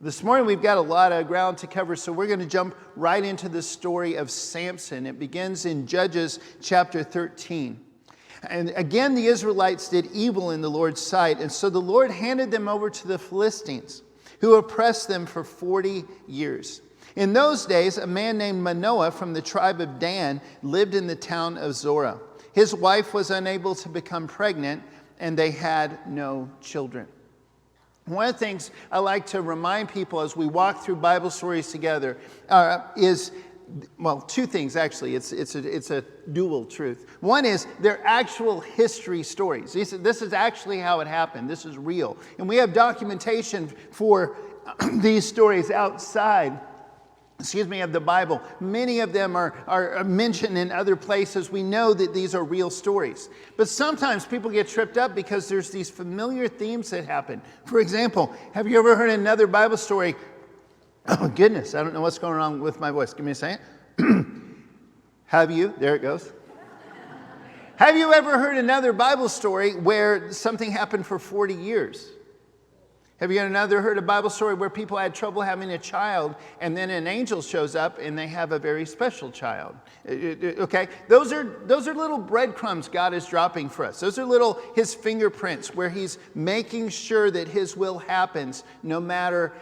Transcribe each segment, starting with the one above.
This morning we've got a lot of ground to cover, so we're going to jump right into the story of Samson. It begins in Judges chapter 13. And again, the Israelites did evil in the Lord's sight, and so the Lord handed them over to the Philistines, who oppressed them for 40 years. In those days, a man named Manoah from the tribe of Dan lived in the town of Zorah. His wife was unable to become pregnant, and they had no children. One of the things I like to remind people as we walk through Bible stories together is, well, two things actually. It's a dual truth. One is they're actual history stories. This is actually how it happened. This is real. And we have documentation for these stories outside of the Bible. Many of them are mentioned in other places. We know that these are real stories. But sometimes people get tripped up because there's these familiar themes that happen. For example, have you ever heard another Bible story? Oh, goodness, I don't know what's going on with my voice. Give me a second. Have you? There it goes. Have you ever heard another Bible story where something happened for 40 years? Have you heard a Bible story where people had trouble having a child and then an angel shows up and they have a very special child? Okay, those are little breadcrumbs God is dropping for us. Those are his fingerprints where he's making sure that his will happens no matter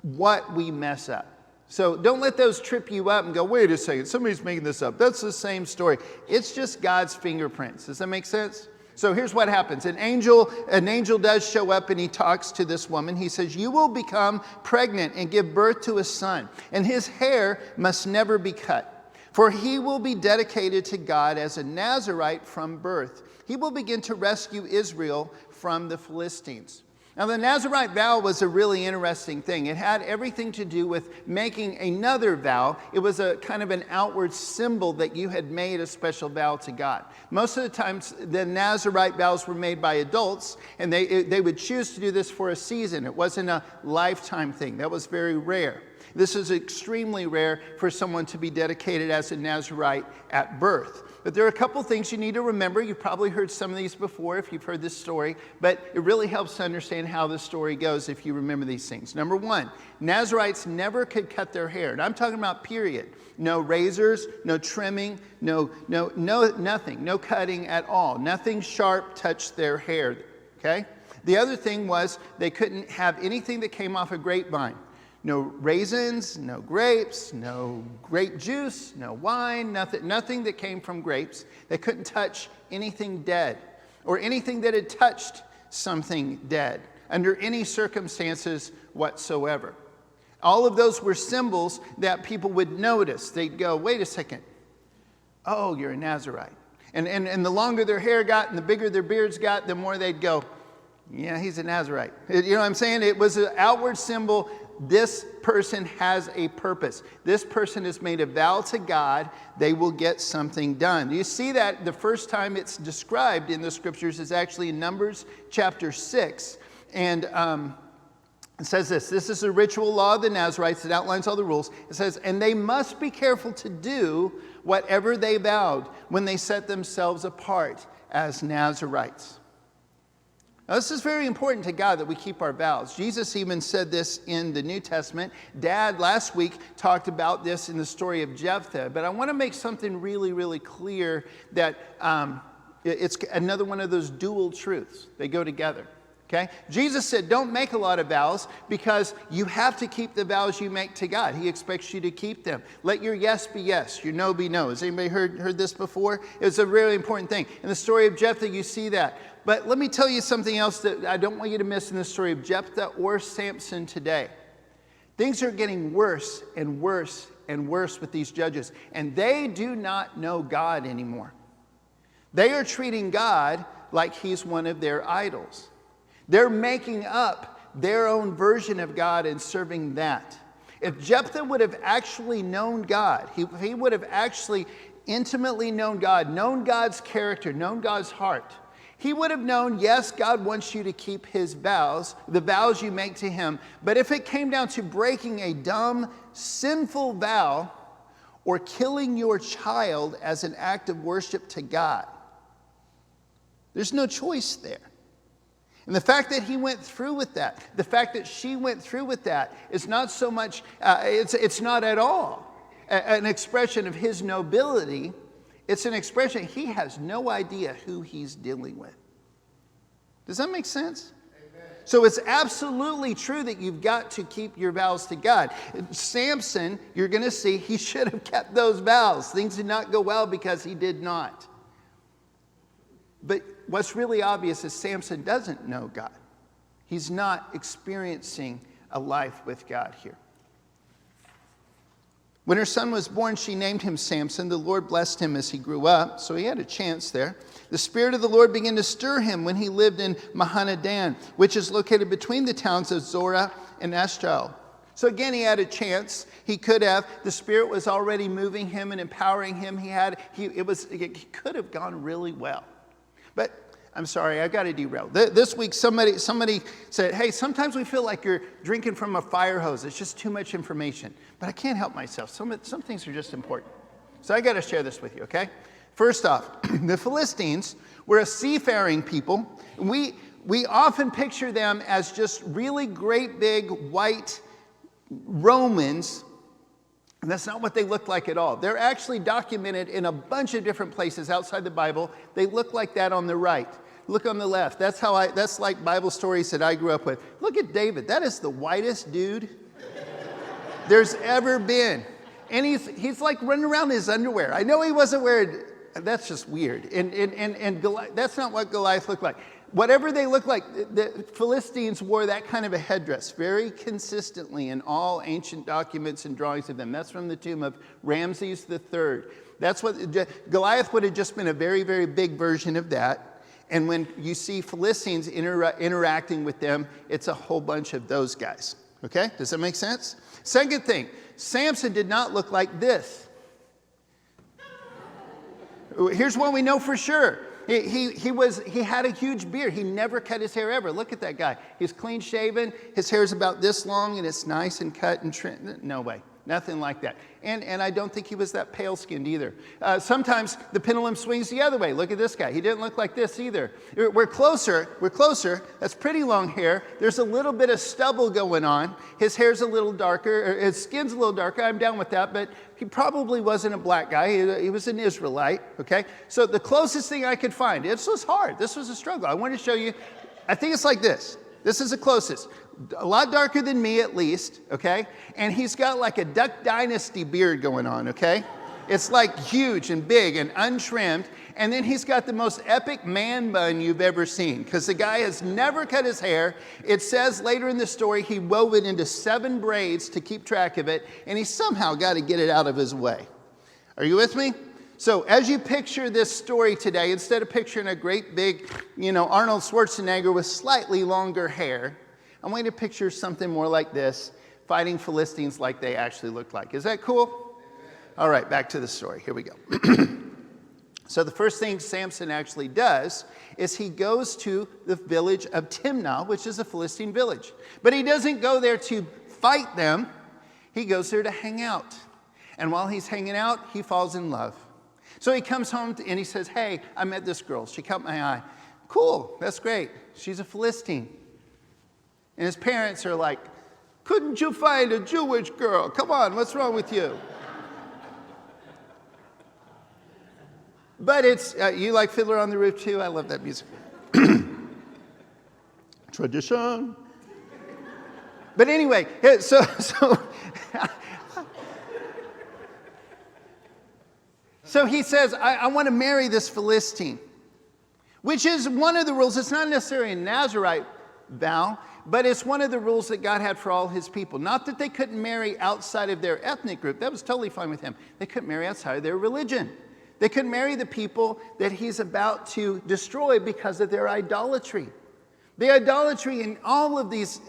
what we mess up. So don't let those trip you up and go, wait a second, somebody's making this up. That's the same story. It's just God's fingerprints. Does that make sense? So here's what happens. An angel does show up and he talks to this woman. He says, you will become pregnant and give birth to a son, and his hair must never be cut, for he will be dedicated to God as a Nazarite from birth. He will begin to rescue Israel from the Philistines. Now, the Nazarite vow was a really interesting thing. It had everything to do with making another vow. It was a kind of an outward symbol that you had made a special vow to God. Most of the times, the Nazarite vows were made by adults, and they would choose to do this for a season. It wasn't a lifetime thing. That was very rare. This is extremely rare for someone to be dedicated as a Nazarite at birth. But there are a couple things you need to remember. You've probably heard some of these before if you've heard this story, but it really helps to understand how the story goes if you remember these things. Number one, Nazarites never could cut their hair. And I'm talking about period. No razors, no trimming, no nothing, no cutting at all. Nothing sharp touched their hair, okay? The other thing was they couldn't have anything that came off a grapevine. No raisins, no grapes, no grape juice, no wine, nothing that came from grapes. They couldn't touch anything dead or anything that had touched something dead under any circumstances whatsoever. All of those were symbols that people would notice. They'd go, wait a second. Oh, you're a Nazarite. And the longer their hair got and the bigger their beards got, the more they'd go, yeah, he's a Nazarite. You know what I'm saying? It was an outward symbol. This person has a purpose. This person has made a vow to God. They will get something done. You see that the first time it's described in the scriptures is actually in Numbers chapter 6. And it says this is a ritual law of the Nazarites that outlines all the rules. It says, and they must be careful to do whatever they vowed when they set themselves apart as Nazarites. Now, this is very important to God that we keep our vows. Jesus even said this in the New Testament. Dad last week talked about this in the story of Jephthah. But I want to make something really, really clear that it's another one of those dual truths. They go together. Okay? Jesus said, don't make a lot of vows because you have to keep the vows you make to God. He expects you to keep them. Let your yes be yes, your no be no. Has anybody heard this before? It's a really important thing. In the story of Jephthah, you see that. But let me tell you something else that I don't want you to miss in the story of Jephthah or Samson today. Things are getting worse and worse and worse with these judges. And they do not know God anymore. They are treating God like he's one of their idols. They're making up their own version of God and serving that. If Jephthah would have actually known God, he would have actually intimately known God, known God's character, known God's heart. He would have known, yes, God wants you to keep his vows, the vows you make to him. But if it came down to breaking a dumb, sinful vow or killing your child as an act of worship to God, there's no choice there. And the fact that he went through with that, the fact that she went through with that is not so much, it's not at all an expression of his nobility. It's an expression, he has no idea who he's dealing with. Does that make sense? Amen. So it's absolutely true that you've got to keep your vows to God. Samson, you're going to see, he should have kept those vows. Things did not go well because he did not. But what's really obvious is Samson doesn't know God. He's not experiencing a life with God here. When her son was born, she named him Samson. The Lord blessed him as he grew up, so he had a chance there. The Spirit of the Lord began to stir him when he lived in Mahanadan, which is located between the towns of Zorah and Eshtaol. So again, he had a chance. He could have. The Spirit was already moving him and empowering him. It could have gone really well. But I'm sorry, I've got to derail. This week, somebody said, hey, sometimes we feel like you're drinking from a fire hose. It's just too much information. But I can't help myself. Some things are just important. So I got to share this with you, okay? First off, the Philistines were a seafaring people. We often picture them as just really great big white Romans. And that's not what they look like at all. They're actually documented in a bunch of different places outside the Bible. They look like that on the right. Look on the left. That's like Bible stories that I grew up with. Look at David. That is the whitest dude there's ever been. And he's like running around in his underwear. I know he wasn't wearing, that's just weird. And Goliath, that's not what Goliath looked like. Whatever they look like, the Philistines wore that kind of a headdress very consistently in all ancient documents and drawings of them. That's from the tomb of Ramses III. That's what Goliath would have just been a very, very big version of that. And when you see Philistines interacting with them, it's a whole bunch of those guys. Okay? Does that make sense? Second thing, Samson did not look like this. Here's what we know for sure. He had a huge beard. He never cut his hair ever. Look at that guy. He's clean shaven. His hair's about this long and it's nice and cut and trimmed. No way. Nothing like that. And I don't think he was that pale skinned either. Sometimes the pendulum swings the other way. Look at this guy. He didn't look like this either. We're closer. That's pretty long hair. There's a little bit of stubble going on. His hair's a little darker. Or his skin's a little darker. I'm down with that. But he probably wasn't a black guy. He was an Israelite. Okay. So the closest thing I could find. This was hard. This was a struggle. I want to show you. I think it's like this. This is the closest. A lot darker than me, at least, okay? And he's got like a Duck Dynasty beard going on, okay? It's like huge and big and untrimmed. And then he's got the most epic man bun you've ever seen because the guy has never cut his hair. It says later in the story he wove it into 7 braids to keep track of it, and he somehow got to get it out of his way. Are you with me? So as you picture this story today, instead of picturing a great big, Arnold Schwarzenegger with slightly longer hair, I want you to picture something more like this, fighting Philistines like they actually looked like. Is that cool? All right, back to the story. Here we go. So the first thing Samson actually does is he goes to the village of Timnah, which is a Philistine village. But he doesn't go there to fight them. He goes there to hang out. And while he's hanging out, he falls in love. So he comes home and he says, hey, I met this girl. She caught my eye. Cool, that's great. She's a Philistine. And his parents are like, couldn't you find a Jewish girl? Come on, what's wrong with you? But it's, you like Fiddler on the Roof too? I love that music. Tradition. But anyway, so he says, I want to marry this Philistine, which is one of the rules. It's not necessarily a Nazarite vow, but it's one of the rules that God had for all his people. Not that they couldn't marry outside of their ethnic group. That was totally fine with him. They couldn't marry outside of their religion. They couldn't marry the people that he's about to destroy because of their idolatry. The idolatry in all of these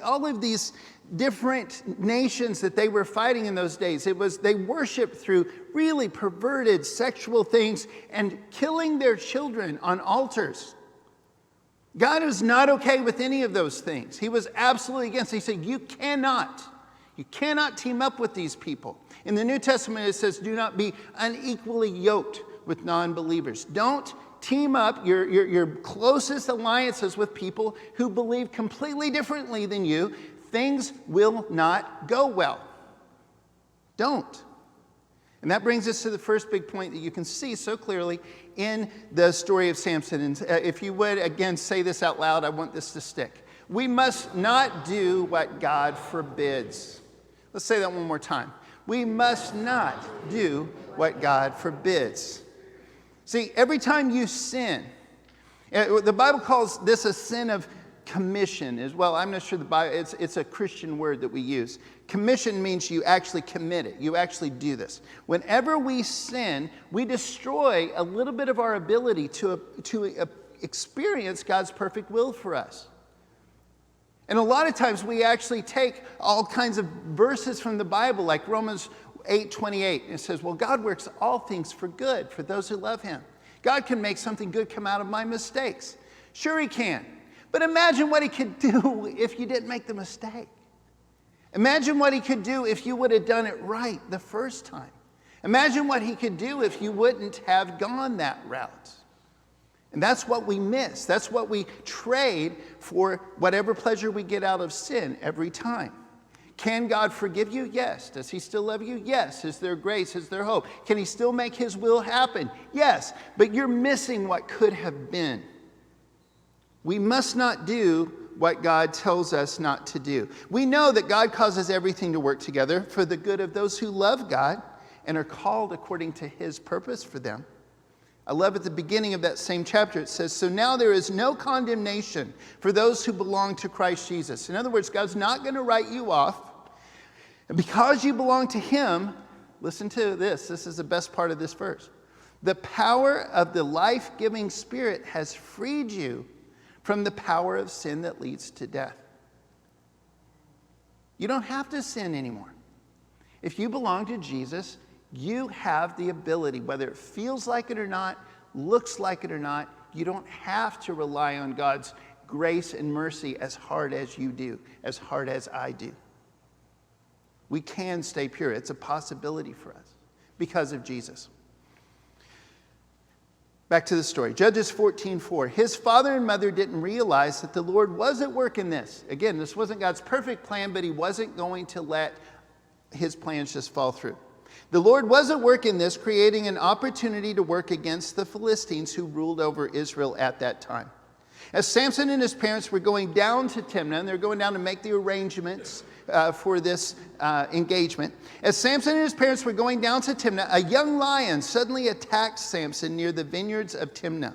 different nations that they were fighting in those days, they worshiped through really perverted sexual things and killing their children on altars. God is not okay with any of those things. He was absolutely against it. He said, you cannot team up with these people. In the New Testament, it says, do not be unequally yoked with non-believers. Don't team up your closest alliances with people who believe completely differently than you, things will not go well. Don't. And that brings us to the first big point that you can see so clearly in the story of Samson. And if you would, again, say this out loud, I want this to stick. We must not do what God forbids. Let's say that one more time. We must not do what God forbids. See, every time you sin, the Bible calls this a sin of commission as well. I'm not sure the Bible, it's a Christian word that we use. Commission means you actually commit it. You actually do this. Whenever we sin, we destroy a little bit of our ability to experience God's perfect will for us. And a lot of times we actually take all kinds of verses from the Bible, like Romans 8:28. It says, well, God works all things for good for those who love him. God can make something good come out of my mistakes. Sure he can. But imagine what he could do if you didn't make the mistake. Imagine what he could do if you would have done it right the first time. Imagine what he could do if you wouldn't have gone that route. And that's what we miss. That's what we trade for whatever pleasure we get out of sin every time. Can God forgive you? Yes. Does he still love you? Yes. Is there grace? Is there hope? Can he still make his will happen? Yes. But you're missing what could have been. We must not do what God tells us not to do. We know that God causes everything to work together for the good of those who love God and are called according to his purpose for them. I love at the beginning of that same chapter, it says, so now there is no condemnation for those who belong to Christ Jesus. In other words, God's not going to write you off. And because you belong to him, listen to this. This is the best part of this verse. The power of the life-giving Spirit has freed you from the power of sin that leads to death. You don't have to sin anymore. If you belong to Jesus, you have the ability, whether it feels like it or not, looks like it or not, you don't have to rely on God's grace and mercy as hard as you do, as hard as I do. We can stay pure. It's a possibility for us because of Jesus. Back to the story. Judges 14:4. His father and mother didn't realize that the Lord was at work in this. Again, this wasn't God's perfect plan, but he wasn't going to let his plans just fall through. The Lord was at work in this, creating an opportunity to work against the Philistines who ruled over Israel at that time. As Samson and his parents were going down to Timnah, and they're going down to make the arrangements for this engagement. As Samson and his parents were going down to Timnah, a young lion suddenly attacked Samson near the vineyards of Timnah.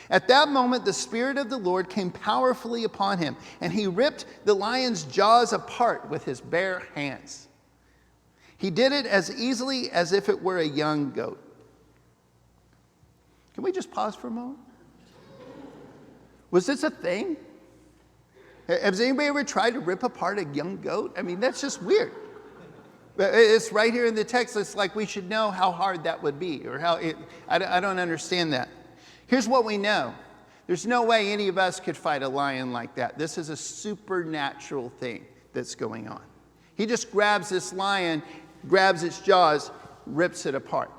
At that moment, the Spirit of the Lord came powerfully upon him, and he ripped the lion's jaws apart with his bare hands. He did it as easily as if it were a young goat. Can we just pause for a moment? Was this a thing? Has anybody ever tried to rip apart a young goat? I mean, that's just weird. It's right here in the text. It's like we should know how hard that would be, or I don't understand that. Here's what we know. There's no way any of us could fight a lion like that. This is a supernatural thing that's going on. He just grabs this lion, grabs its jaws, rips it apart.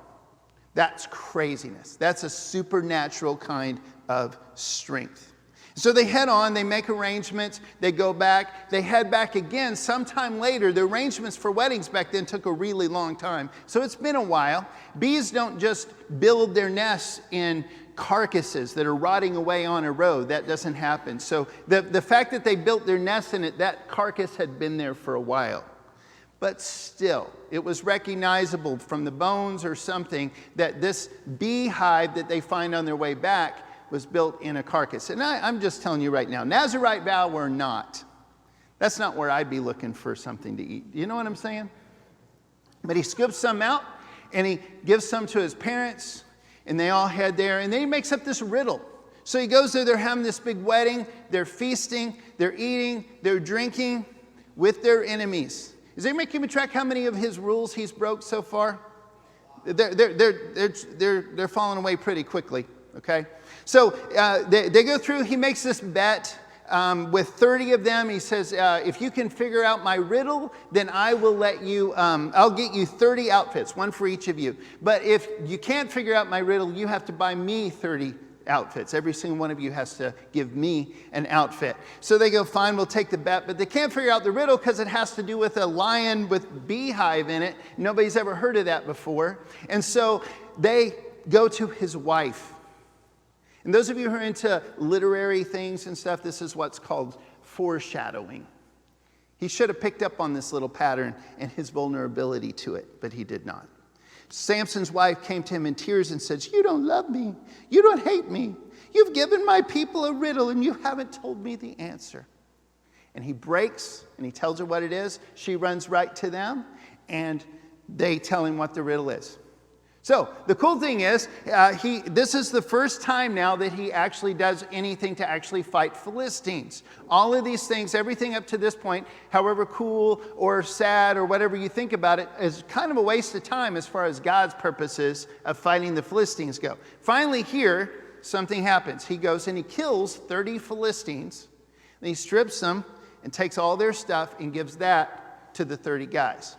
That's craziness. That's a supernatural kind of strength. So they head on, they make arrangements, they go back, they head back again sometime later. The arrangements for weddings back then took a really long time. So it's been a while. Bees don't just build their nests in carcasses that are rotting away on a road. That doesn't happen. So the fact that they built their nest in it, that carcass had been there for a while. But still, it was recognizable from the bones or something that this beehive that they find on their way back was built in a carcass. And I'm just telling you right now, Nazarite Vow or not, that's not where I'd be looking for something to eat. You know what I'm saying? But he scoops some out, and he gives some to his parents, and they all head there, and then he makes up this riddle. So he goes there, they're having this big wedding, they're feasting, they're eating, they're drinking with their enemies. Is anybody keeping track how many of his rules he's broke so far? They're falling away pretty quickly, okay? So they go through, he makes this bet with 30 of them. He says, if you can figure out my riddle, then I will let you, I'll get you 30 outfits, one for each of you. But if you can't figure out my riddle, you have to buy me 30 outfits. Every single one of you has to give me an outfit. So they go, fine, we'll take the bet. But they can't figure out the riddle because it has to do with a lion with beehive in it. Nobody's ever heard of that before. And so they go to his wife. And those of you who are into literary things and stuff, this is what's called foreshadowing. He should have picked up on this little pattern and his vulnerability to it, but he did not. Samson's wife came to him in tears and said, "You don't love me. You don't hate me. You've given my people a riddle and you haven't told me the answer." And he breaks and he tells her what it is. She runs right to them and they tell him what the riddle is. So the cool thing is, this is the first time now that he actually does anything to actually fight Philistines. All of these things, everything up to this point, however cool or sad or whatever you think about it, is kind of a waste of time as far as God's purposes of fighting the Philistines go. Finally here, something happens. He goes and he kills 30 Philistines, and he strips them and takes all their stuff and gives that to the 30 guys.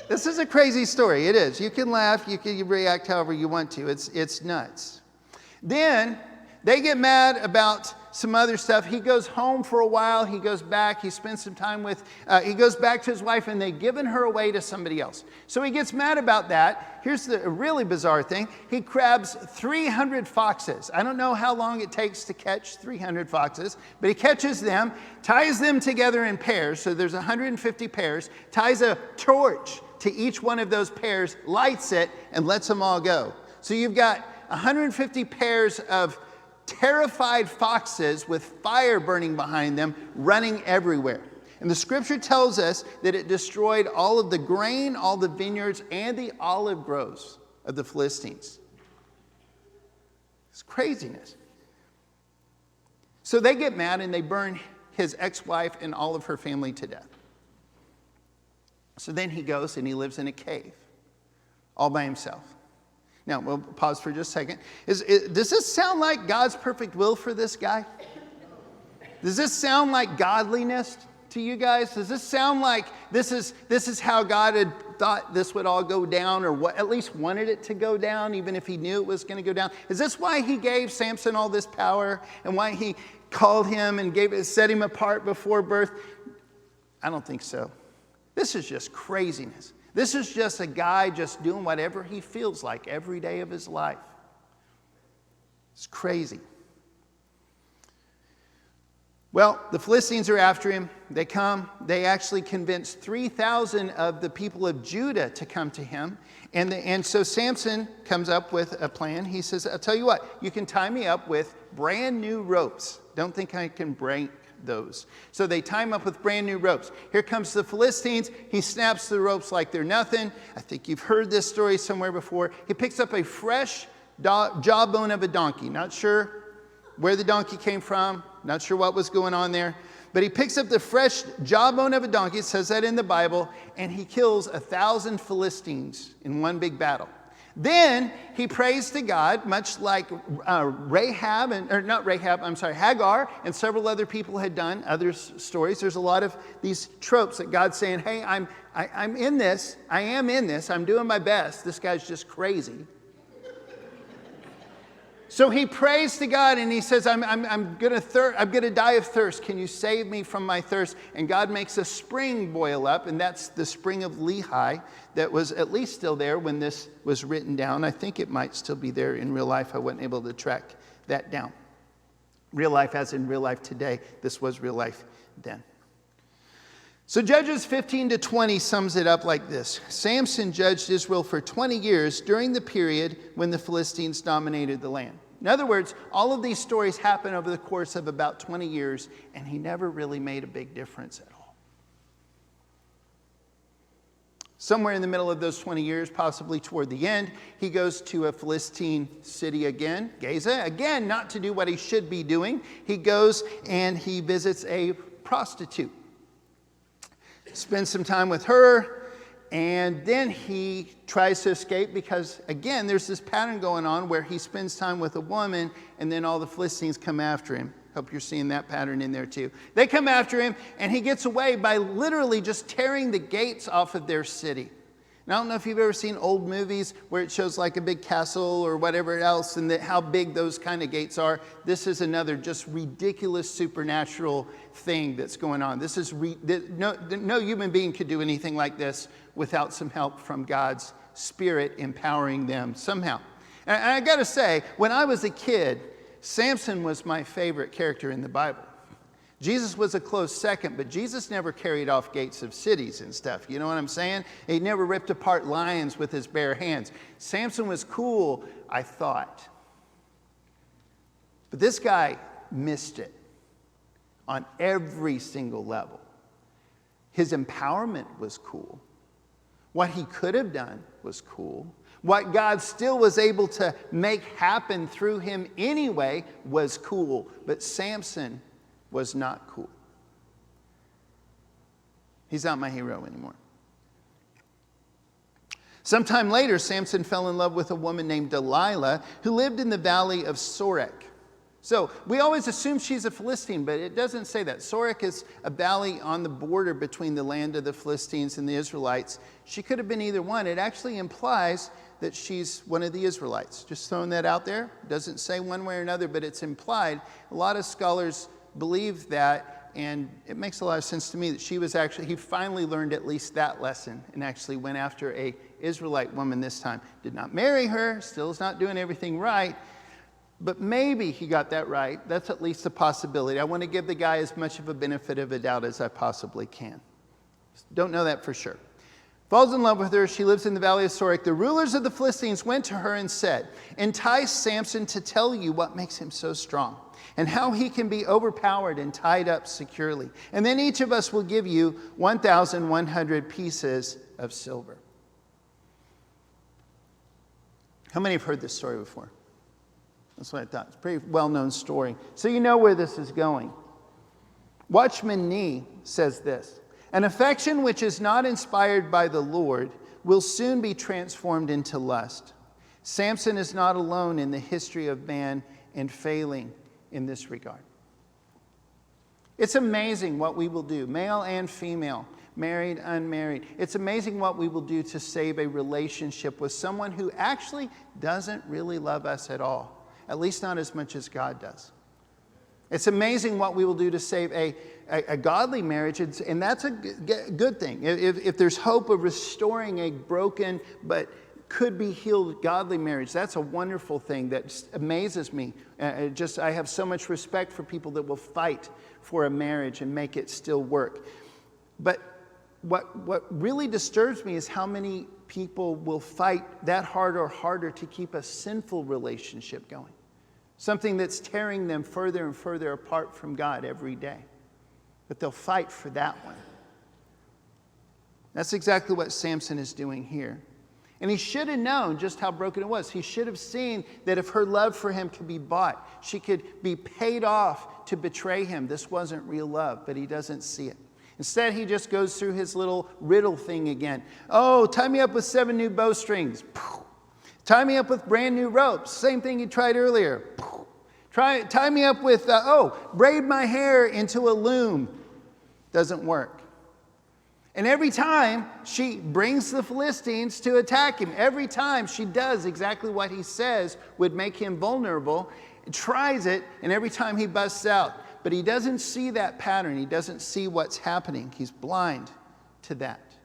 This is a crazy story. It is. You can laugh. You can react however you want to. It's nuts. Then they get mad about some other stuff. He goes home for a while. He goes back. He spends some time with, he goes back to his wife and they've given her away to somebody else. So he gets mad about that. Here's the really bizarre thing. He grabs 300 foxes. I don't know how long it takes to catch 300 foxes, but he catches them, ties them together in pairs. So there's 150 pairs, ties a torch to each one of those pairs, lights it, and lets them all go. So you've got 150 pairs of terrified foxes with fire burning behind them, running everywhere. And the scripture tells us that it destroyed all of the grain, all the vineyards, and the olive groves of the Philistines. It's craziness. So they get mad and they burn his ex-wife and all of her family to death. So then he goes and he lives in a cave all by himself. Now, we'll pause for just a second. Does this sound like God's perfect will for this guy? Does this sound like godliness to you guys? Does this sound like this is how God had thought this would all go down, or what, at least wanted it to go down, even if he knew it was going to go down? Is this why he gave Samson all this power and why he called him and set him apart before birth? I don't think so. This is just craziness. This is just a guy just doing whatever he feels like every day of his life. It's crazy. Well, the Philistines are after him. They come. They actually convince 3,000 of the people of Judah to come to him. And so Samson comes up with a plan. He says, "I'll tell you what, you can tie me up with brand new ropes. Don't think I can break those." So they tie him up with brand new ropes. Here comes the Philistines. He snaps the ropes like they're nothing. I think you've heard this story somewhere before. He picks up a fresh jawbone of a donkey. Not sure where the donkey came from. Not sure what was going on there. But he picks up the fresh jawbone of a donkey. It says that in the Bible. And he kills 1,000 Philistines in one big battle. Then he prays to God, much like Hagar and several other people had done, other stories. There's a lot of these tropes that God's saying, "Hey, I'm in this. I am in this. I'm doing my best. This guy's just crazy." So he prays to God and he says, I'm going to die of thirst. Can you save me from my thirst? And God makes a spring boil up, and that's the spring of Lehi that was at least still there when this was written down. I think it might still be there in real life. I wasn't able to track that down. Real life as in real life today. This was real life then. So Judges 15-20 sums it up like this. Samson judged Israel for 20 years during the period when the Philistines dominated the land. In other words, all of these stories happen over the course of about 20 years, and he never really made a big difference at all. Somewhere in the middle of those 20 years, possibly toward the end, he goes to a Philistine city again, Gaza, again, not to do what he should be doing. He goes and he visits a prostitute. Spends some time with her, and then he tries to escape because, again, there's this pattern going on where he spends time with a woman and then all the Philistines come after him. Hope you're seeing that pattern in there too. They come after him and he gets away by literally just tearing the gates off of their city. And I don't know if you've ever seen old movies where it shows like a big castle or whatever else and how big those kind of gates are. This is another just ridiculous supernatural thing that's going on. This is no human being could do anything like this without some help from God's Spirit empowering them somehow. And I got to say, when I was a kid, Samson was my favorite character in the Bible. Jesus was a close second, but Jesus never carried off gates of cities and stuff. You know what I'm saying? He never ripped apart lions with his bare hands. Samson was cool, I thought. But this guy missed it on every single level. His empowerment was cool. What he could have done was cool. What God still was able to make happen through him anyway was cool. But Samson was not cool. He's not my hero anymore. Sometime later, Samson fell in love with a woman named Delilah who lived in the valley of Sorek. So we always assume she's a Philistine, but it doesn't say that. Sorek is a valley on the border between the land of the Philistines and the Israelites. She could have been either one. It actually implies that she's one of the Israelites. Just throwing that out there. It doesn't say one way or another, but it's implied. A lot of scholars believe that, and it makes a lot of sense to me that he finally learned at least that lesson and actually went after a Israelite woman this time. Did not marry her, still is not doing everything right, but maybe he got that right. That's at least a possibility. I want to give the guy as much of a benefit of a doubt as I possibly can. Don't know that for sure. Falls in love with her. She lives in the valley of Sorek. The rulers of the Philistines went to her and said, "Entice Samson to tell you what makes him so strong, and how he can be overpowered and tied up securely. And then each of us will give you 1,100 pieces of silver." How many have heard this story before? That's what I thought. It's a pretty well-known story. So you know where this is going. Watchman Nee says this: "An affection which is not inspired by the Lord will soon be transformed into lust. Samson is not alone in the history of man in failing in this regard." It's amazing what we will do, male and female, married, unmarried. It's amazing what we will do to save a relationship with someone who actually doesn't really love us at all, at least not as much as God does. It's amazing what we will do to save a godly marriage, and that's a good thing. If there's hope of restoring a broken but could be healed godly marriage, that's a wonderful thing that amazes me. I have so much respect for people that will fight for a marriage and make it still work. But what really disturbs me is how many people will fight that hard or harder to keep a sinful relationship going. Something that's tearing them further and further apart from God every day. But they'll fight for that one. That's exactly what Samson is doing here. And he should have known just how broken it was. He should have seen that if her love for him could be bought, she could be paid off to betray him. This wasn't real love, but he doesn't see it. Instead, he just goes through his little riddle thing again. "Oh, tie me up with 7 new bowstrings. Tie me up with brand new ropes." Same thing he tried earlier. Tie me up with, braid my hair into a loom. Doesn't work. And every time she brings the Philistines to attack him, every time she does exactly what he says would make him vulnerable, tries it, and every time he busts out. But he doesn't see that pattern. He doesn't see what's happening. He's blind to that.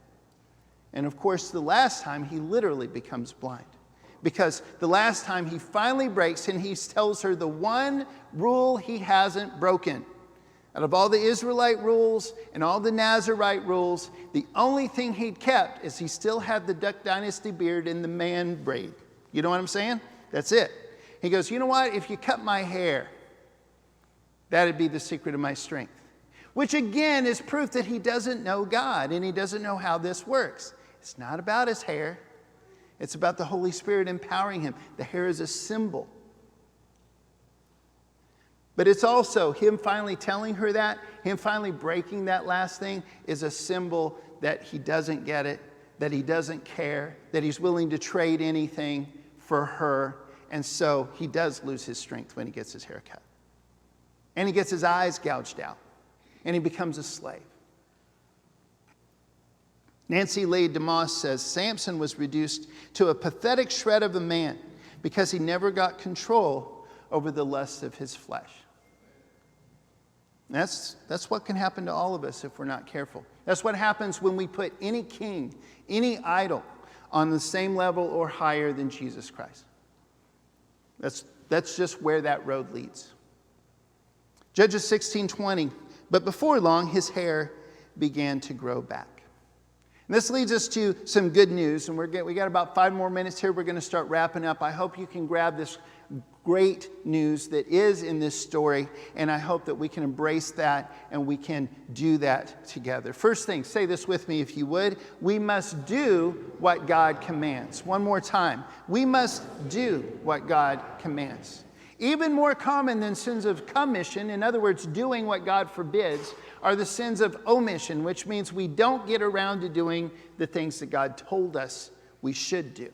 And of course, the last time he literally becomes blind. Because the last time he finally breaks and he tells her the one rule he hasn't broken. Out of all the Israelite rules and all the Nazarite rules, the only thing he'd kept is he still had the Duck Dynasty beard and the man braid. You know what I'm saying? That's it. He goes, "You know what? If you cut my hair, that'd be the secret of my strength." Which again is proof that he doesn't know God and he doesn't know how this works. It's not about his hair. It's about the Holy Spirit empowering him. The hair is a symbol. But it's also him finally telling her that, him finally breaking that last thing is a symbol that he doesn't get it, that he doesn't care, that he's willing to trade anything for her. And so he does lose his strength when he gets his hair cut. And he gets his eyes gouged out. And he becomes a slave. Nancy Leigh DeMoss says, Samson was reduced to a pathetic shred of a man because he never got control over the lusts of his flesh. That's what can happen to all of us if we're not careful. That's what happens when we put any king, any idol, on the same level or higher than Jesus Christ. That's just where that road leads. Judges 16:20, but before long his hair began to grow back. And this leads us to some good news, and we got about 5 more minutes here. We're going to start wrapping up. I hope you can grab this great news that is in this story, and I hope that we can embrace that and we can do that together. First thing, say this with me if you would. We must do what God commands. One more time. We must do what God commands. Even more common than sins of commission, in other words, doing what God forbids, are the sins of omission, which means we don't get around to doing the things that God told us we should do.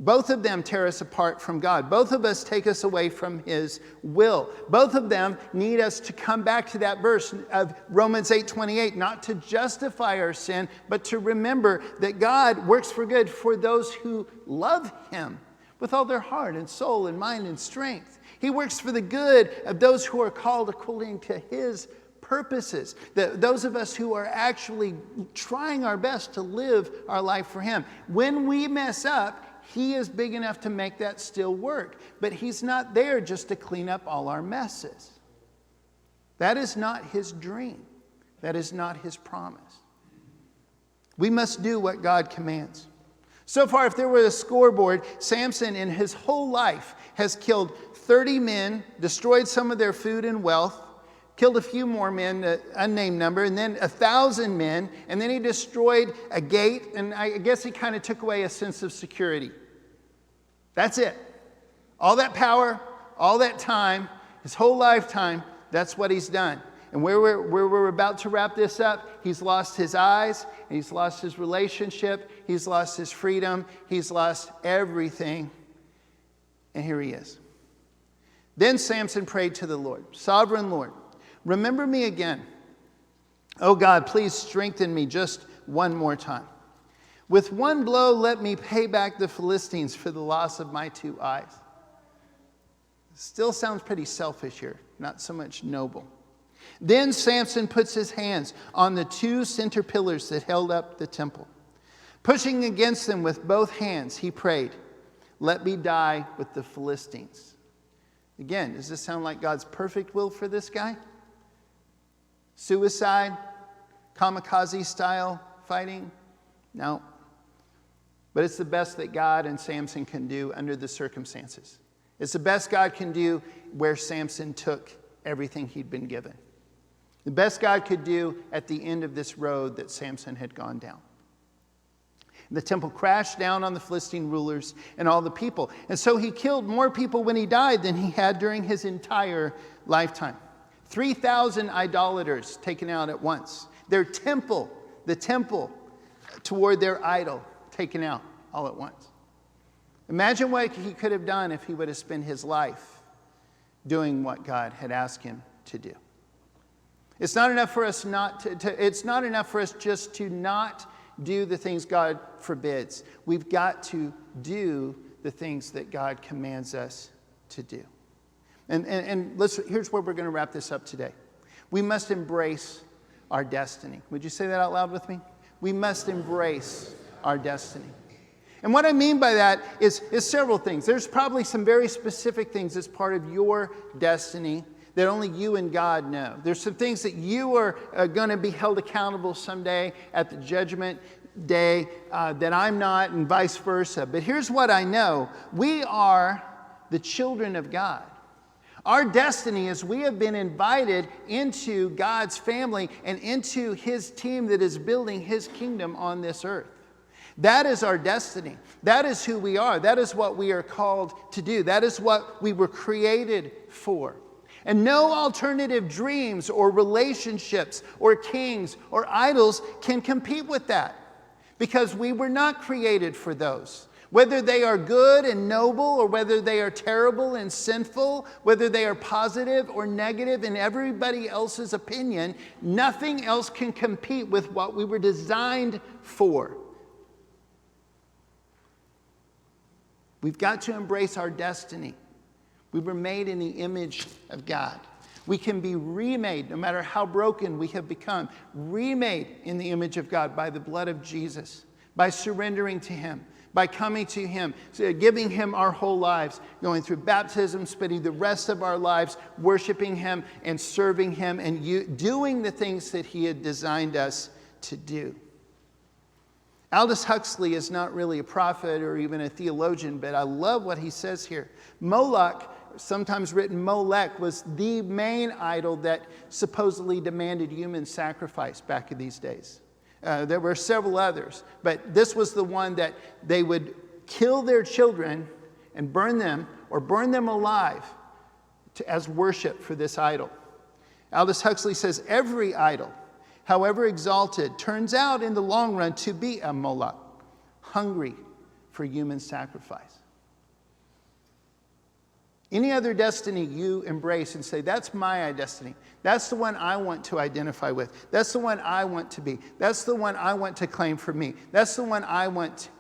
Both of them tear us apart from God. Both of us take us away from His will. Both of them need us to come back to that verse of Romans 8:28, not to justify our sin, but to remember that God works for good for those who love Him with all their heart and soul and mind and strength. He works for the good of those who are called according to His purposes. Those of us who are actually trying our best to live our life for Him. When we mess up, He is big enough to make that still work. But He's not there just to clean up all our messes. That is not His dream. That is not His promise. We must do what God commands. So far, if there were a scoreboard, Samson in his whole life has killed 30 men, destroyed some of their food and wealth, killed a few more men, an unnamed number, and then 1,000 men, and then he destroyed a gate, and I guess he kind of took away a sense of security. That's it. All that power, all that time, his whole lifetime, that's what he's done. And where we're about to wrap this up, he's lost his eyes, and he's lost his relationship, he's lost his freedom, he's lost everything, and here he is. Then Samson prayed to the Lord, Sovereign Lord, remember me again. Oh God, please strengthen me just one more time. With one blow, let me pay back the Philistines for the loss of my 2 eyes. Still sounds pretty selfish here, not so much noble. Then Samson puts his hands on the 2 center pillars that held up the temple. Pushing against them with both hands, he prayed, let me die with the Philistines. Again, does this sound like God's perfect will for this guy? Suicide, kamikaze style fighting? No. But it's the best that God and Samson can do under the circumstances. It's the best God can do where Samson took everything he'd been given. The best God could do at the end of this road that Samson had gone down. The temple crashed down on the Philistine rulers and all the people. And so he killed more people when he died than he had during his entire lifetime. 3,000 idolaters taken out at once. Their temple, the temple toward their idol, taken out all at once. Imagine what he could have done if he would have spent his life doing what God had asked him to do. It's not enough for us it's not enough for us just to not do the things God forbids. We've got to do the things that God commands us to do. And here's where we're going to wrap this up today. We must embrace our destiny. Would you say that out loud with me? We must embrace our destiny. And what I mean by that is several things. There's probably some very specific things as part of your destiny that only you and God know. There's some things that you are going to be held accountable someday at the judgment day that I'm not, and vice versa. But here's what I know. We are the children of God. Our destiny is we have been invited into God's family and into His team that is building His kingdom on this earth. That is our destiny. That is who we are. That is what we are called to do. That is what we were created for. And no alternative dreams or relationships or kings or idols can compete with that, because we were not created for those. Whether they are good and noble, or whether they are terrible and sinful, whether they are positive or negative in everybody else's opinion, nothing else can compete with what we were designed for. We've got to embrace our destiny. We were made in the image of God. We can be remade, no matter how broken we have become, remade in the image of God by the blood of Jesus, by surrendering to Him, by coming to Him, giving Him our whole lives, going through baptism, spending the rest of our lives worshiping Him and serving Him and doing the things that He had designed us to do. Aldous Huxley is not really a prophet or even a theologian, but I love what he says here. Moloch, sometimes written Molech, was the main idol that supposedly demanded human sacrifice back in these days. There were several others, but this was the one that they would kill their children and burn them alive as worship for this idol. Aldous Huxley says every idol, however exalted, turns out in the long run to be a Moloch, hungry for human sacrifice. Any other destiny you embrace and say, that's my destiny. That's the one I want to identify with. That's the one I want to be. That's the one I want to claim for me. That's the one I want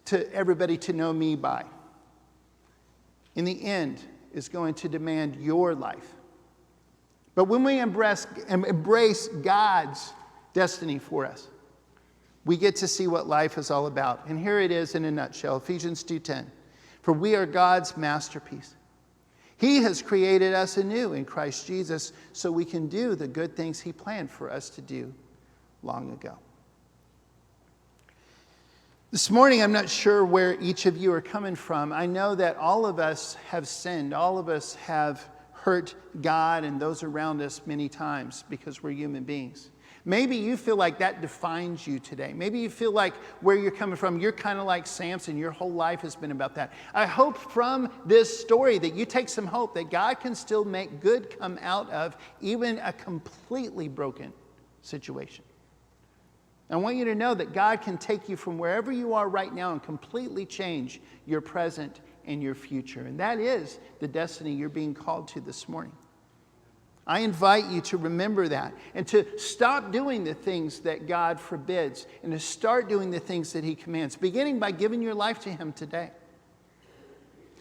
to everybody to know me by. In the end, is going to demand your life. But when we embrace God's destiny for us, we get to see what life is all about. And here it is in a nutshell, Ephesians 2:10. For we are God's masterpiece. He has created us anew in Christ Jesus so we can do the good things He planned for us to do long ago. This morning, I'm not sure where each of you are coming from. I know that all of us have sinned. All of us have hurt God and those around us many times because we're human beings. Maybe you feel like that defines you today. Maybe you feel like where you're coming from, you're kind of like Samson. Your whole life has been about that. I hope from this story that you take some hope that God can still make good come out of even a completely broken situation. I want you to know that God can take you from wherever you are right now and completely change your present and your future. And that is the destiny you're being called to this morning. I invite you to remember that and to stop doing the things that God forbids and to start doing the things that He commands, beginning by giving your life to Him today.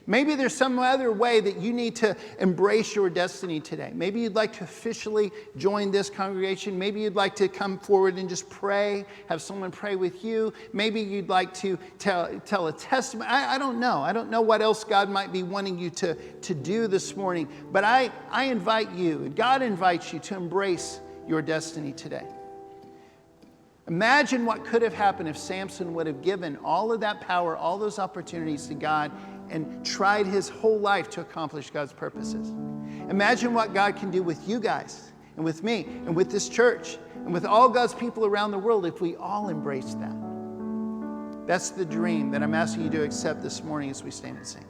Maybe there's some other way that you need to embrace your destiny today. Maybe you'd like to officially join this congregation. Maybe you'd like to come forward and just pray, have someone pray with you. Maybe you'd like to tell a testimony. I don't know. I don't know what else God might be wanting you to do this morning. But I invite you, and God invites you to embrace your destiny today. Imagine what could have happened if Samson would have given all of that power, all those opportunities to God and tried his whole life to accomplish God's purposes. Imagine what God can do with you guys and with me and with this church and with all God's people around the world if we all embrace that. That's the dream that I'm asking you to accept this morning as we stand and sing.